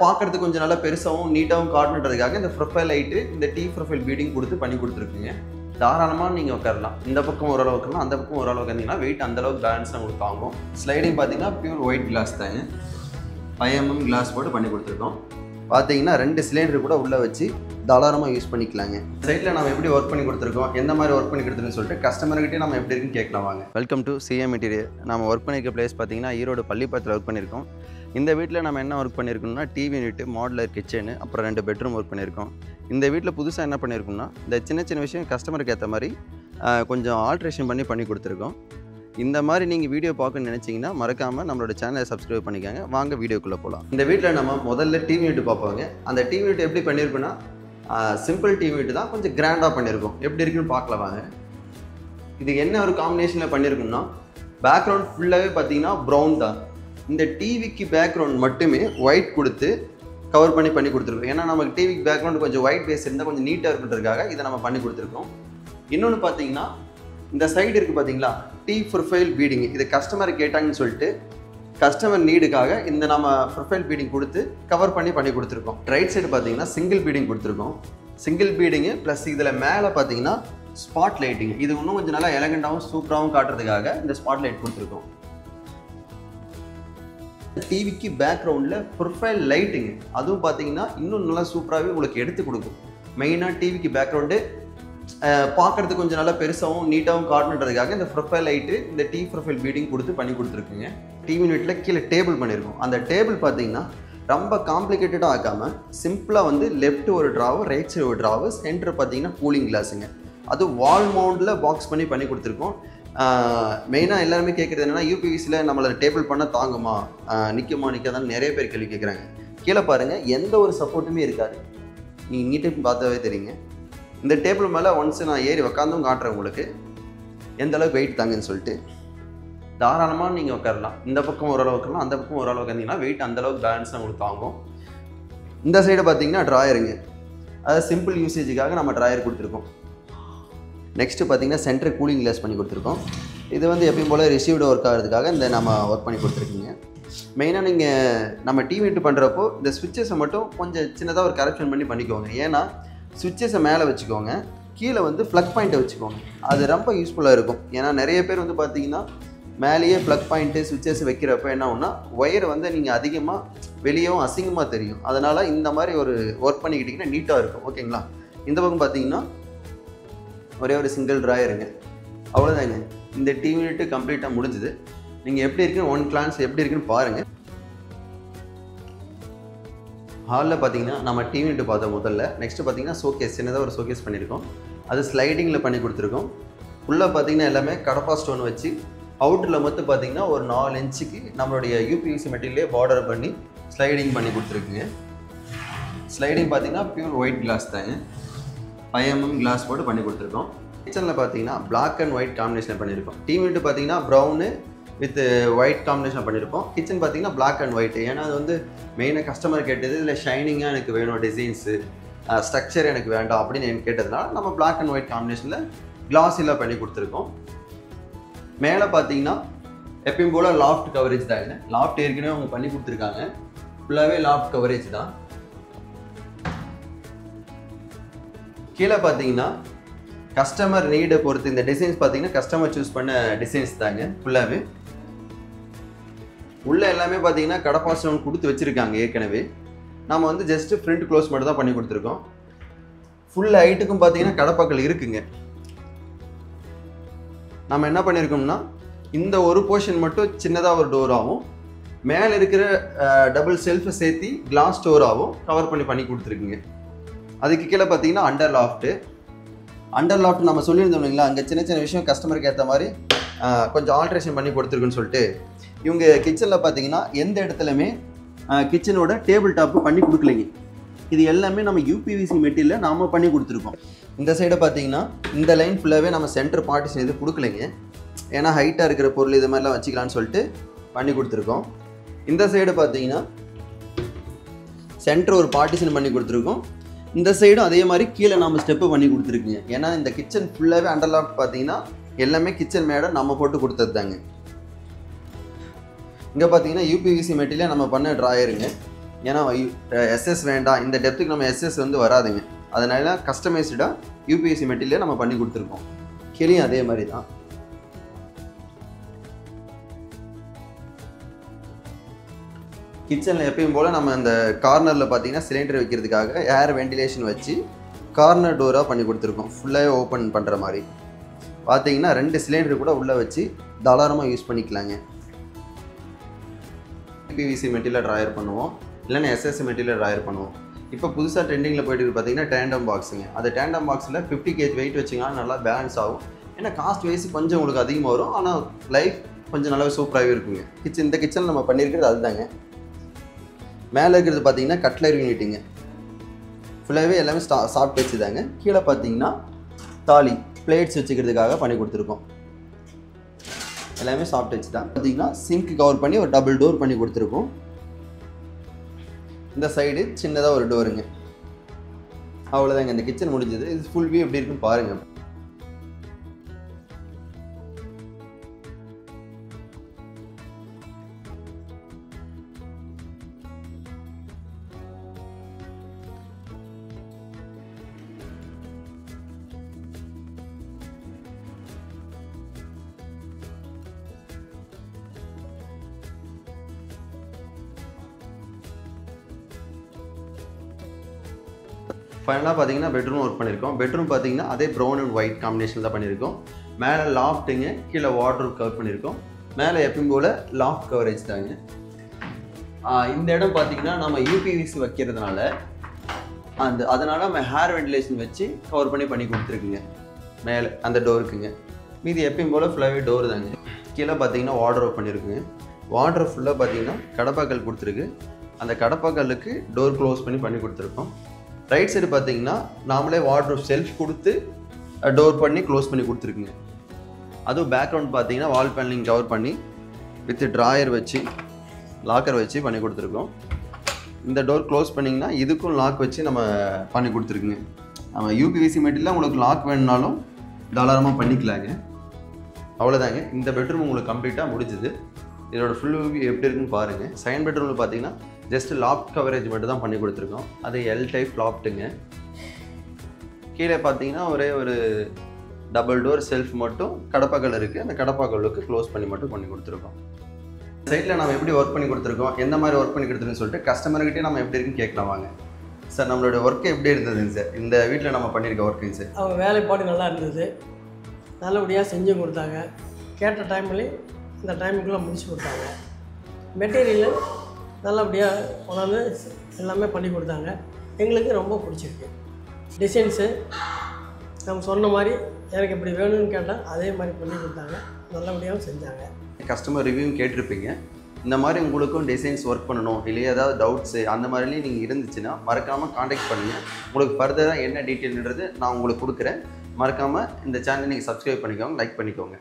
பார்க்கறதுக்கு கொஞ்சம் நல்லா பெருசாவும் நீட்டாவும் காட்டணுன்றதுக்காக இந்த ப்ரொஃபைல் லைட்டு இந்த டீ ப்ரொஃபைல் பீடிங் கொடுத்து பண்ணி கொடுத்துருக்குங்க. தாராளமாக நீங்கள் உட்காரலாம். இந்த பக்கம் ஓரளவு உட்காரலாம், அந்த பக்கம் ஓரளவு உட்காந்தீங்கன்னா வெயிட் அந்தளவுக்கு பேலன்ஸாக உங்களுக்கு தாங்கும். ஸ்லைடிங் பார்த்தீங்கன்னா பியூர் ஒயிட் கிளாஸ் தாங்க. 5mm கிளாஸ் போட்டு பண்ணி கொடுத்துருக்கோம். பார்த்தீங்கன்னா 2 சிலிண்டர் கூட உள்ளே வச்சு தாராளமாக யூஸ் பண்ணிக்கலாங்க. சைடில் நம்ம எப்படி ஒர்க் பண்ணி கொடுத்துருக்கோம், எந்த மாதிரி ஒர்க் பண்ணி கொடுத்துருன்னு சொல்லிட்டு கஸ்டமர்கிட்டே நம்ம எப்படி இருக்குன்னு கேட்கலாம் வாங்க. Welcome to CM material. நம்ம ஒர்க் பண்ணியிருக்க பிளேஸ் பார்த்தீங்கன்னா ஈரோடு பள்ளிப்பாத்தில் ஒர்க் பண்ணியிருக்கோம். இந்த வீட்டில் நம்ம என்ன ஒர்க் பண்ணியிருக்கோம்னா டிவி யூனிட்டு, மாடுலர் கிச்சனு, அப்புறம் 2 பெட்ரூம் ஒர்க் பண்ணியிருக்கோம். இந்த வீட்டில் புதுசாக என்ன பண்ணியிருக்கோம்னா இந்த சின்ன சின்ன விஷயம் கஸ்டமருக்கு ஏற்ற மாதிரி கொஞ்சம் ஆல்ட்ரேஷன் பண்ணி கொடுத்துருக்கோம். இந்த மாதிரி நீங்கள் வீடியோ பார்க்கணும்னு நினச்சிங்கன்னா மறக்காமல் நம்மளோட சேனலை சப்ஸ்கிரைப் பண்ணிக்கோங்க. வாங்க வீடியோக்குள்ளே போகலாம். இந்த வீட்டில் நம்ம முதல்ல டிவி யூனிட் பார்ப்போங்க. அந்த டிவி யூனிட் எப்படி பண்ணியிருக்கோன்னா சிம்பிள் டிவி யூனிட் தான், கொஞ்சம் கிராண்டாக பண்ணியிருக்கோம். எப்படி இருக்குன்னு பார்க்கலாம் வாங்க. இது என்ன ஒரு காம்பினேஷனில் பண்ணியிருக்கோம்னா பேக்ரவுண்ட் ஃபுல்லாகவே பார்த்தீங்கன்னா ப்ரௌன் தான். இந்த டிவிக்கு பேக்ரவுண்ட் மட்டுமே ஒயிட் கொடுத்து கவர் பண்ணி கொடுத்துருக்கோம். ஏன்னா நமக்கு டிவிக்கு பேக்ரவுண்ட் கொஞ்சம் ஒயிட் பேஸ் இருந்தால் கொஞ்சம் நீட்டாக இருக்குன்றதுக்காக இதை நம்ம பண்ணி கொடுத்துருக்கோம். இன்னொன்று பார்த்தீங்கன்னா இந்த சைடு இருக்குது பார்த்தீங்களா, டீ ப்ரொஃபைல் பீடிங். இது கஸ்டமர் கேட்டாங்கன்னு சொல்லிட்டு கஸ்டமர் நீடுக்காக இந்த நம்ம ப்ரொஃபைல் பீடிங் கொடுத்து கவர் பண்ணி கொடுத்துருக்கோம். ரைட் சைடு பார்த்தீங்கன்னா சிங்கிள் பீடிங் கொடுத்துருக்கோம். சிங்கிள் பீடிங்கு ப்ளஸ் இதில் மேலே பார்த்தீங்கன்னா ஸ்பாட் லைட்டிங். இது இன்னும் கொஞ்சம் நல்லா எலகண்டாகவும் சூப்பராகவும் காட்டுறதுக்காக இந்த ஸ்பாட் லைட் கொடுத்துருக்கோம். டிவிக்கு பேக்ரவுண்டில் ப்ரொஃபைல் லைட்டுங்க, அதுவும் பார்த்தீங்கன்னா இன்னும் நல்லா சூப்பராகவே உங்களுக்கு எடுத்து கொடுக்கும். மெயினாக டிவிக்கு பேக்ரவுண்டு பார்க்குறதுக்கு கொஞ்சம் நல்லா பெருசாகவும் நீட்டாகவும் காட்டணுன்றதுக்காக இந்த ப்ரொஃபைல் லைட்டு இந்த டீ ப்ரொஃபைல் பீடிங் கொடுத்து பண்ணி கொடுத்துருக்குங்க. டிவி யூனிட்டில் கீழே டேபிள் பண்ணியிருக்கோம். அந்த டேபிள் பார்த்தீங்கன்னா ரொம்ப காம்ப்ளிகேட்டடாக ஆக்காமல் சிம்பிளாக வந்து லெஃப்ட் ஒரு ட்ராவு, ரைட் சைடு ஒரு ட்ராவு, சென்டர் பார்த்தீங்கன்னா கூலிங் கிளாஸுங்க. அது வால் மவுண்டில் பாக்ஸ் பண்ணி கொடுத்துருக்கோம். மெயினாக எல்லாருமே கேட்குறது என்னென்னா யூபிவிசியில் நம்மளை டேபிள் பண்ண தாங்குமா, நிற்காதான்னு நிறைய பேர் கேள்வி கேட்குறாங்க. கீழே பாருங்கள், எந்த ஒரு சப்போர்ட்டுமே இருக்காது. நீங்கள் நீட்டாக பார்த்தாவே தெரியுங்க. இந்த டேபிள் மேலே ஒன்ஸ் நான் ஏறி உக்காந்தும் காட்டுறேன் உங்களுக்கு எந்த அளவுக்கு வெயிட் தாங்கன்னு சொல்லிட்டு. தாராளமாக நீங்கள் உட்காரலாம். இந்த பக்கம் ஓரளவு உட்காரலாம், அந்த பக்கம் ஓரளவு உட்காந்தீங்கன்னா வெயிட் அந்தளவுக்கு பேலன்ஸாக உங்களுக்கு தாங்கும். இந்த சைடு பார்த்தீங்கன்னா ட்ராயருங்க, அதாவது சிம்பிள் யூசேஜுக்காக நம்ம ட்ராயர் கொடுத்துருக்கோம். நெக்ஸ்ட்டு பார்த்தீங்கன்னா சென்டர் கூலிங் கிளாஸ் பண்ணி கொடுத்துருக்கோம். இது வந்து எப்பயும் போல் ரிசீவ்டு ஒர்க் ஆகிறதுக்காக இந்த நம்ம ஒர்க் பண்ணி கொடுத்துருக்கீங்க. மெயினாக நீங்கள் நம்ம டிவி யூனிட் பண்ணுறப்போ இந்த ஸ்விட்சஸை மட்டும் கொஞ்சம் சின்னதாக ஒரு கரெக்ஷன் பண்ணிக்கோங்க. ஏன்னா ஸ்விட்சஸை மேலே வச்சுக்கோங்க, கீழே வந்து ப்ளக் பாயிண்ட்டை வச்சுக்கோங்க. அது ரொம்ப யூஸ்ஃபுல்லாக இருக்கும். ஏன்னா நிறைய பேர் வந்து பார்த்தீங்கன்னா மேலேயே ப்ளக் பாயிண்ட்டு ஸ்விட்சஸ் வைக்கிறப்ப என்ன ஒன்றா ஒயர் வந்து நீங்கள் அதிகமாக வெளியவும் அசிங்கமாக தெரியும். அதனால் இந்த மாதிரி ஒரு ஒர்க் பண்ணிக்கிட்டிங்கன்னா நீட்டாக இருக்கும். ஓகேங்களா? இந்த பக்கம் பார்த்தீங்கன்னா ஒரே ஒரு சிங்கிள் ட்ராயருங்க, அவ்வளோதாங்க. இந்த டிவி யூனிட்டு கம்ப்ளீட்டாக முடிஞ்சுது. நீங்கள் எப்படி இருக்குன்னு ஒன் கிளான்ஸ் எப்படி இருக்குன்னு பாருங்கள். ஹாலில் பார்த்தீங்கன்னா நம்ம டிவி யூனிட் பார்த்தோம் முதல்ல. நெக்ஸ்ட்டு பார்த்தீங்கன்னா ஷோகேஸ், சின்னதாக ஒரு ஷோகேஸ் பண்ணியிருக்கோம். அது ஸ்லைடிங்கில் பண்ணி கொடுத்துருக்கோம். உள்ளே பார்த்தீங்கன்னா எல்லாமே கடப்பா ஸ்டோன் வச்சு அவுட்டரில் மட்டும் பார்த்தீங்கன்னா ஒரு 4 இன்ச்சுக்கு நம்மளுடைய யூபிவிசி மெட்டீரியலே பார்டர் பண்ணி ஸ்லைடிங் பண்ணி கொடுத்துருக்குங்க. ஸ்லைடிங் பார்த்தீங்கன்னா பியூர் ஒயிட் கிளாஸ் தாங்க. 5mm கிளாஸ் போட்டு பண்ணி கொடுத்துருக்கோம். கிச்சனில் பார்த்தீங்கன்னா பிளாக் அண்ட் ஒயிட் காம்பினேஷன் பண்ணியிருக்கோம். டிவி யூனிட் பார்த்தீங்கன்னா ப்ரௌனு வித் ஒயிட் காம்பினேஷன் பண்ணியிருப்போம். கிச்சன் பார்த்தீங்கன்னா பிளாக் அண்ட் ஒயிட். ஏன்னா அது வந்து மெயினாக கஸ்டமர் கேட்டது இல்லை ஷைனிங்காக எனக்கு வேணும், டிசைன்ஸு ஸ்ட்ரக்சர் எனக்கு வேண்டாம் அப்படின்னு எனக்கு கேட்டதுனால நம்ம பிளாக் அண்ட் ஒயிட் காம்பினேஷனில் கிளாஸில் பண்ணி கொடுத்துருக்கோம். மேலே பார்த்தீங்கன்னா எப்பயும் போல் லாஃப்ட் கவரேஜ் தான். இல்லை லாஃப்ட் ஏற்கனவே அவங்க பண்ணி கொடுத்துருக்காங்க. ஃபுல்லாகவே லாஃப்ட் கவரேஜ் தான். கீழே பார்த்தீங்கன்னா கஸ்டமர் நீடை பொறுத்து இந்த டிசைன்ஸ் பார்த்தீங்கன்னா கஸ்டமர் சூஸ் பண்ண டிசைன்ஸ் தாங்க. ஃபுல்லாகவே உள்ளே எல்லாமே பார்த்தீங்கன்னா கடப்பா ஸ்டோன் கொடுத்து வச்சுருக்காங்க ஏற்கனவே. நம்ம வந்து ஜஸ்ட்டு ஃப்ரண்ட் க்ளோஸ் மட்டும் தான் பண்ணி கொடுத்துருக்கோம். ஃபுல் ஹைட்டுக்கும் பார்த்தீங்கன்னா கடப்பாக்கள் இருக்குங்க. நம்ம என்ன பண்ணியிருக்கோம்னா இந்த ஒரு போர்ஷன் மட்டும் சின்னதாக ஒரு டோராகவும் மேலே இருக்கிற டபுள் செல்ஃபை சேர்த்து கிளாஸ் டோராகவும் கவர் பண்ணி கொடுத்துருக்குங்க. அதுக்கு கீழே பார்த்தீங்கன்னா அண்டர் லாஃப்ட் நம்ம சொல்லியிருந்தோம் இல்லைங்களா, அங்கே சின்ன சின்ன விஷயம் கஸ்டமருக்கு ஏற்ற மாதிரி கொஞ்சம் ஆல்ட்ரேஷன் பண்ணி கொடுத்துருக்குன்னு சொல்லிட்டு இவங்க கிச்சனில் பார்த்தீங்கன்னா எந்த இடத்துலையுமே கிச்சனோட டேபிள் டாப்பு பண்ணி கொடுக்கலைங்க. இது எல்லாமே நம்ம யூபிவிசி மெட்டீரியலில் நாம் பண்ணி கொடுத்துருக்கோம். இந்த சைடை பார்த்தீங்கன்னா இந்த லைன் ஃபுல்லாகவே நம்ம சென்டர் பார்ட்டிஷன் இது கொடுக்கலைங்க. ஏன்னா ஹைட்டாக இருக்கிற பொருள் இது மாதிரிலாம் வச்சுக்கலான்னு சொல்லிட்டு பண்ணி கொடுத்துருக்கோம். இந்த சைடு பார்த்தீங்கன்னா சென்டர் ஒரு பார்ட்டிஷன் பண்ணி கொடுத்துருக்கோம். இந்த சைடும் அதே மாதிரி கீழே நம்ம ஸ்டெப்பு பண்ணி கொடுத்துருக்குங்க. ஏன்னா இந்த கிச்சன் ஃபுல்லாகவே அண்டர்லாஃப்ட் பார்த்தீங்கன்னா எல்லாமே கிச்சன் மேடை நம்ம போட்டு கொடுத்தது தாங்க. இங்கே பார்த்தீங்கன்னா யூபிவிசி மெட்டீரியல் நம்ம பண்ண ட்ராயருங்க. ஏன்னா எஸ்எஸ் வேண்டாம், இந்த டெப்த்துக்கு நம்ம எஸ்எஸ் வந்து வராதுங்க. அதனால கஸ்டமைஸ்டாக யூபிஎஸ்சி மெட்டீரியல் நம்ம பண்ணி கொடுத்துருக்கோம். கீழேயும் அதே மாதிரி தான். கிச்சனில் எப்பயும் போல் நம்ம இந்த கார்னரில் பார்த்தீங்கன்னா சிலிண்டர் வைக்கிறதுக்காக ஏர் வெண்டிலேஷன் வச்சு கார்னர் டோராக பண்ணி கொடுத்துருக்கோம். ஃபுல்லாகவே ஓப்பன் பண்ணுற மாதிரி பார்த்தீங்கன்னா 2 சிலிண்டர் கூட உள்ளே வச்சு தாராளமாக யூஸ் பண்ணிக்கலாங்க. பிவிசி மெட்டீரியல் ட்ராயர் பண்ணுவோம், இல்லைன்னா எஸ்எஸ் மெட்டீரியல் ட்ராயர் பண்ணுவோம். இப்போ புதுசாக ட்ரெண்டிங்கில் போயிட்டு பார்த்தீங்கன்னா டேண்டம் பாக்ஸுங்க. அந்த டேண்டம் பாக்ஸில் 50 kg வெயிட் வச்சிங்கன்னா நல்லா பேலன்ஸ் ஆகும். ஏன்னா காஸ்ட் வைஸ் கொஞ்சம் உங்களுக்கு அதிகமாக வரும், ஆனால் லைஃப் கொஞ்சம் நல்லாவே சூப்பராகவே இருக்குங்க. இந்த கிச்சனில் நம்ம பண்ணியிருக்கிறது அதுதாங்க. மேலே இருக்கிறது பார்த்தீங்கன்னா கட்லரி யூனிட்டுங்க. ஃபுல்லாகவே எல்லாமே சாஃப்ட் வச்சு தாங்க. கீழே பார்த்தீங்கன்னா தாலி பிளேட்ஸ் வச்சுக்கிறதுக்காக பண்ணி கொடுத்துருக்கோம். எல்லாமே சாஃப்ட் வச்சு தான். பார்த்தீங்கன்னா சிங்க் கவர் பண்ணி ஒரு டபுள் டோர் பண்ணி கொடுத்துருக்கோம். இந்த சைடு சின்னதாக ஒரு டோருங்க. அவ்வளோதாங்க, இந்த கிச்சன் முடிஞ்சது. இது ஃபுல் வியூ எப்படி இருக்குன்னு பாருங்கள். ஃபைனலாக பார்த்தீங்கன்னா பெட்ரூம் ஒர்க் பண்ணியிருக்கோம். பெட்ரூம் பார்த்தீங்கன்னா அதே ப்ரௌன் அண்ட் ஒயிட் காம்பினேஷன் தான் பண்ணியிருக்கோம். மேலே லாஃப்ட்டுங்க, கீழே வார்ட்ரோப் கவர் பண்ணியிருக்கோம். மேலே எப்பயும் போல் லாஃப்ட் கவரேஜ் தாங்க. இந்த இடம் பார்த்தீங்கன்னா நம்ம யூபிவிசி வைக்கிறதுனால அதனால் நம்ம ஹேர் வெண்டிலேஷன் வச்சு கவர் பண்ணி கொடுத்துருக்குங்க. மேலே அந்த டோருக்குங்க. மீதி எப்பயும் போல் ஃபுல்லாகவே டோர் தாங்க. கீழே பார்த்தீங்கன்னா வார்ட்ரோப் பண்ணியிருக்குங்க. வார்ட்ரோப் ஃபுல்லாக பார்த்தீங்கன்னா கடப்பாக்கல் கொடுத்துருக்கு. அந்த கடப்பாக்கல்லுக்கு டோர் க்ளோஸ் பண்ணி கொடுத்துருக்கோம். ரைட் சைடு பார்த்தீங்கன்னா நாமளே வார்ட்ரோப் செல்ஃப் கொடுத்து டோர் பண்ணி க்ளோஸ் பண்ணி கொடுத்துருக்குங்க. அதுவும் பேக்ரவுண்ட் பார்த்தீங்கன்னா வால் பேனலிங் கவர் பண்ணி வித் ட்ராயர் வச்சு லாக்கர் வச்சு பண்ணி கொடுத்துருக்கோம். இந்த டோர் க்ளோஸ் பண்ணிங்கன்னா இதுக்கும் லாக் வச்சு நம்ம பண்ணி கொடுத்துருக்குங்க. நம்ம யூபிவிசி மெட்டீரியல் உங்களுக்கு லாக் வேணுனாலும் தாராளமாக பண்ணிக்கலாங்க. அவ்வளோதாங்க, இந்த பெட்ரூம் உங்களுக்கு கம்ப்ளீட்டாக முடிஞ்சுது. இதோட ஃபுல் வியூ எப்படி இருக்குன்னு பாருங்கள். செகண்ட் பெட்ரூமில் பார்த்தீங்கன்னா ஜஸ்ட் லாஃப்ட் கவரேஜ் மட்டும் தான் பண்ணி கொடுத்துருக்கோம். அது எல் டைப் லாஃப்ட்டுங்க. கீழே பார்த்தீங்கன்னா ஒரே ஒரு டபுள் டோர் செல்ஃப் மட்டும் கடப்பாக்கல் இருக்குது. அந்த கடப்பாக்கல்லுக்கு க்ளோஸ் பண்ணி கொடுத்துருக்கோம். சைடில் நம்ம எப்படி ஒர்க் பண்ணி கொடுத்துருக்கோம், எந்த மாதிரி ஒர்க் பண்ணி கொடுத்துருன்னு சொல்லிட்டு கஸ்டமர்கிட்டே நம்ம எப்படி இருக்குன்னு கேட்கலாம் வாங்க. சார், நம்மளோட ஒர்க்கு எப்படி இருந்ததுங்க சார்? இந்த வீட்டில் நம்ம பண்ணியிருக்க ஒர்க்குங்க சார். அவங்க வேலைப்பாடு நல்லா இருந்தது, நல்லபடியாக செஞ்சு கொடுத்தாங்க. கேட்ட டைம்லேயும் இந்த டைமுக்குள்ளே முடிச்சு கொடுத்தாங்க. மெட்டீரியல் நல்லபடியாக கொண்டாந்து எல்லாமே பண்ணி கொடுத்தாங்க. எங்களுக்கு ரொம்ப பிடிச்சிருக்கு. டிசைன்ஸு நம்ம சொன்ன மாதிரி எனக்கு இப்படி வேணும்னு கேட்டால் அதே மாதிரி பண்ணி கொடுத்தாங்க. நல்லபடியாகவும் செஞ்சாங்க. கஸ்டமர் ரிவ்யூவும் கேட்டிருப்பீங்க. இந்த மாதிரி உங்களுக்கும் டிசைன்ஸ் ஒர்க் பண்ணணும், இல்லையா ஏதாவது டவுட்ஸு அந்த மாதிரிலேயும் நீங்கள் இருந்துச்சுன்னா மறக்காமல் காண்டாக்ட் பண்ணுங்கள். உங்களுக்கு ஃபர்தராக என்ன டீட்டெயில்ன்றது நான் உங்களுக்கு கொடுக்குறேன். மறக்காமல் இந்த சேனலை நீங்கள் சப்ஸ்கிரைப் பண்ணிக்கோங்க, லைக் பண்ணிக்கோங்க.